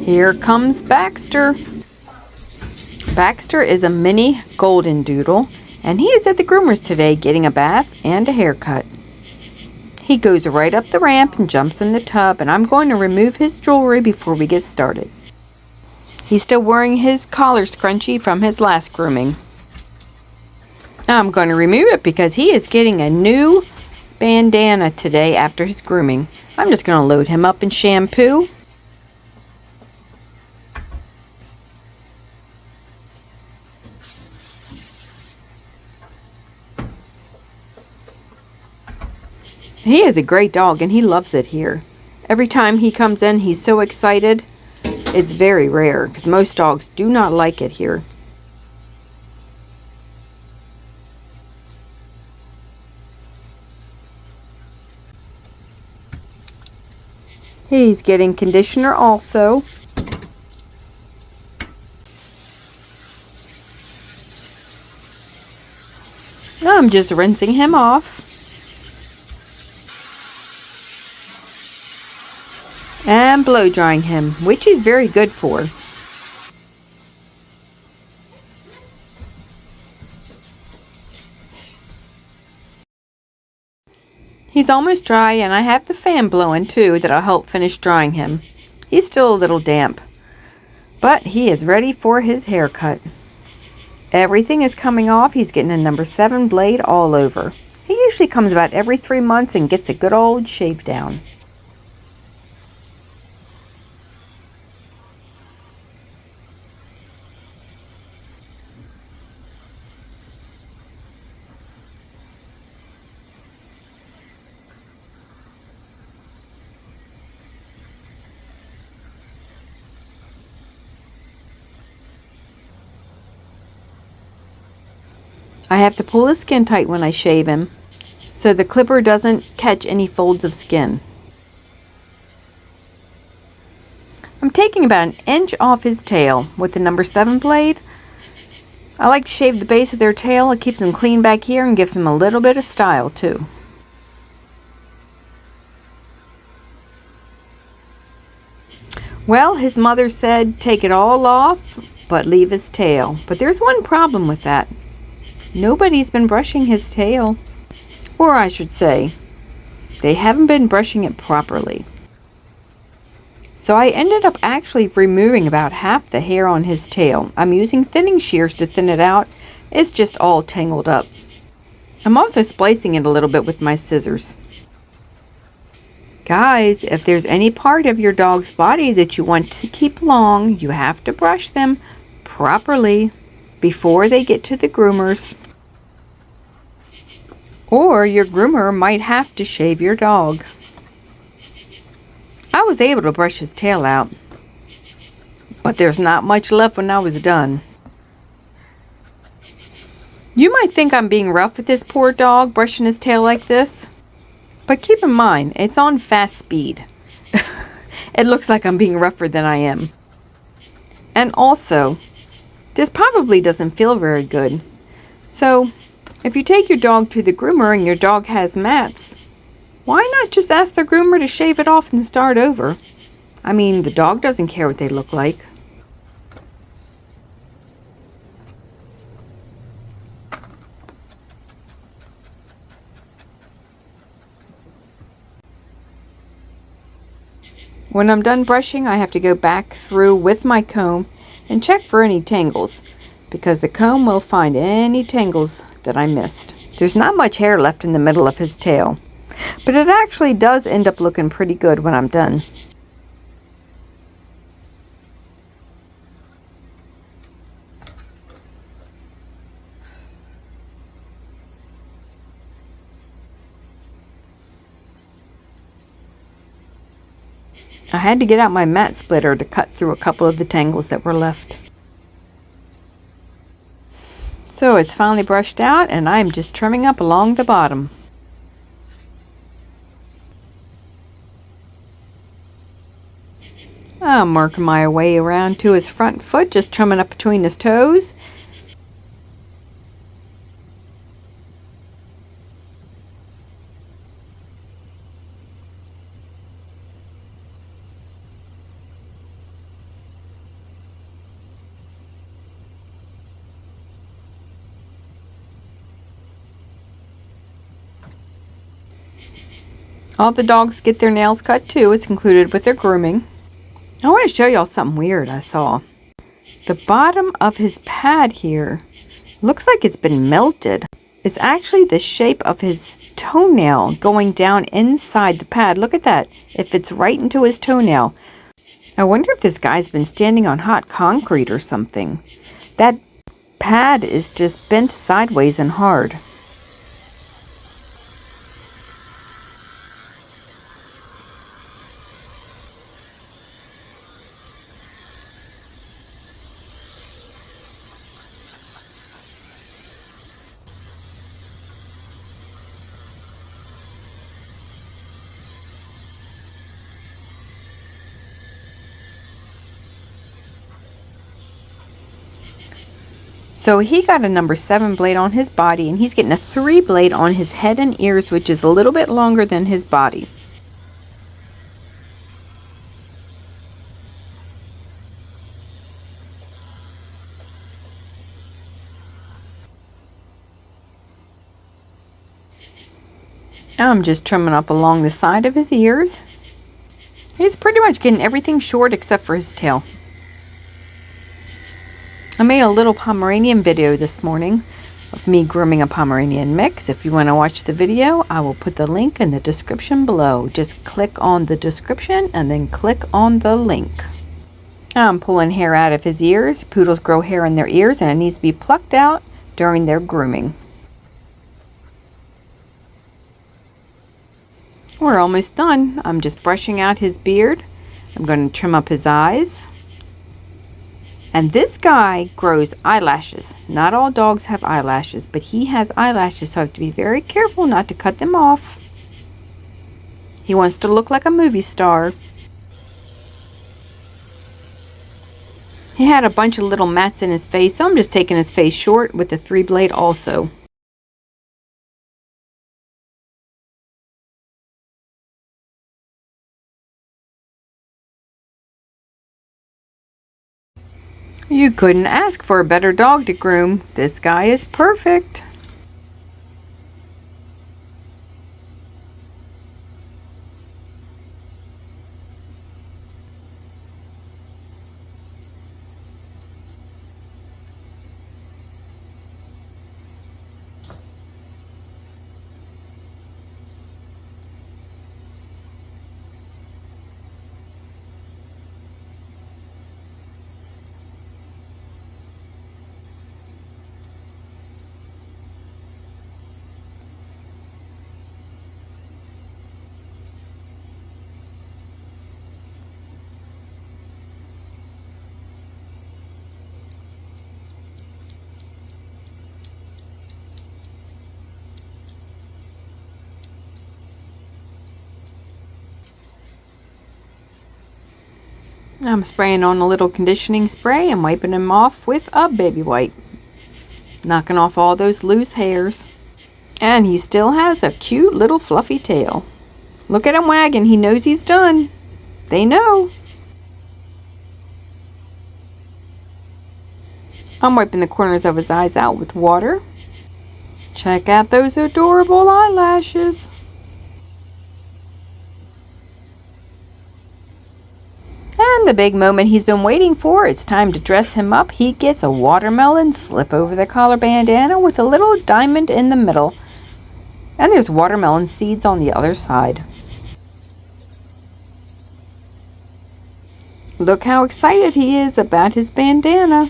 Here comes Baxter. Baxter is a mini Goldendoodle, and he is at the groomer's today getting a bath and a haircut. He goes right up the ramp and jumps in the tub, and I'm going to remove his jewelry before we get started. He's still wearing his collar scrunchie from his last grooming. Now I'm going to remove it because he is getting a new bandana today after his grooming. I'm just going to load him up in shampoo. He is a great dog and he loves it here. Every time he comes in, he's so excited. It's very rare because most dogs do not like it here. He's getting conditioner also. I'm just rinsing him off. And blow drying him, which he's very good for. He's almost dry, and I have the fan blowing too that'll help finish drying him. He's still a little damp, but he is ready for his haircut. Everything is coming off. He's getting a number 7 blade all over. He usually comes about every 3 months and gets a good old shave down. I have to pull his skin tight when I shave him, so the clipper doesn't catch any folds of skin. I'm taking about an inch off his tail with the number 7 blade. I like to shave the base of their tail. It keeps them clean back here and gives them a little bit of style too. Well, his mother said take it all off, but leave his tail. But there's one problem with that. Nobody's been brushing his tail. Or I should say, they haven't been brushing it properly. So I ended up actually removing about half the hair on his tail. I'm using thinning shears to thin it out. It's just all tangled up. I'm also splicing it a little bit with my scissors. Guys, if there's any part of your dog's body that you want to keep long, you have to brush them properly before they get to the groomers. Or your groomer might have to shave your dog. I was able to brush his tail out, but there's not much left when I was done. You might think I'm being rough with this poor dog, brushing his tail like this, but keep in mind, it's on fast speed. It looks like I'm being rougher than I am. And also, this probably doesn't feel very good. So, if you take your dog to the groomer and your dog has mats, why not just ask the groomer to shave it off and start over? I mean, the dog doesn't care what they look like. When I'm done brushing, I have to go back through with my comb and check for any tangles, because the comb will find any tangles that I missed. There's not much hair left in the middle of his tail, but it actually does end up looking pretty good when I'm done. I had to get out my mat splitter to cut through a couple of the tangles that were left. So it's finally brushed out, and I'm just trimming up along the bottom. I'm working my way around to his front foot, just trimming up between his toes. All the dogs get their nails cut too. It's included with their grooming. I want to show y'all something weird I saw. The bottom of his pad here looks like it's been melted. It's actually the shape of his toenail going down inside the pad. Look at that. It fits right into his toenail. I wonder if this guy's been standing on hot concrete or something. That pad is just bent sideways and hard. So he got a number 7 blade on his body, and he's getting a 3 blade on his head and ears, which is a little bit longer than his body. I'm just trimming up along the side of his ears. He's pretty much getting everything short except for his tail. I made a little Pomeranian video this morning of me grooming a Pomeranian mix. If you want to watch the video, I will put the link in the description below. Just click on the description and then click on the link. I'm pulling hair out of his ears. Poodles grow hair in their ears and it needs to be plucked out during their grooming. We're almost done. I'm just brushing out his beard. I'm going to trim up his eyes. And this guy grows eyelashes. Not all dogs have eyelashes, but he has eyelashes, so I have to be very careful not to cut them off. He wants to look like a movie star. He had a bunch of little mats in his face, so I'm just taking his face short with the 3 blade also. You couldn't ask for a better dog to groom. This guy is perfect. I'm spraying on a little conditioning spray and wiping him off with a baby wipe. Knocking off all those loose hairs. And he still has a cute little fluffy tail. Look at him wagging. He knows he's done. They know. I'm wiping the corners of his eyes out with water. Check out those adorable eyelashes. And the big moment he's been waiting for, it's time to dress him up. He gets a watermelon slip over the collar bandana with a little diamond in the middle. And there's watermelon seeds on the other side. Look how excited he is about his bandana.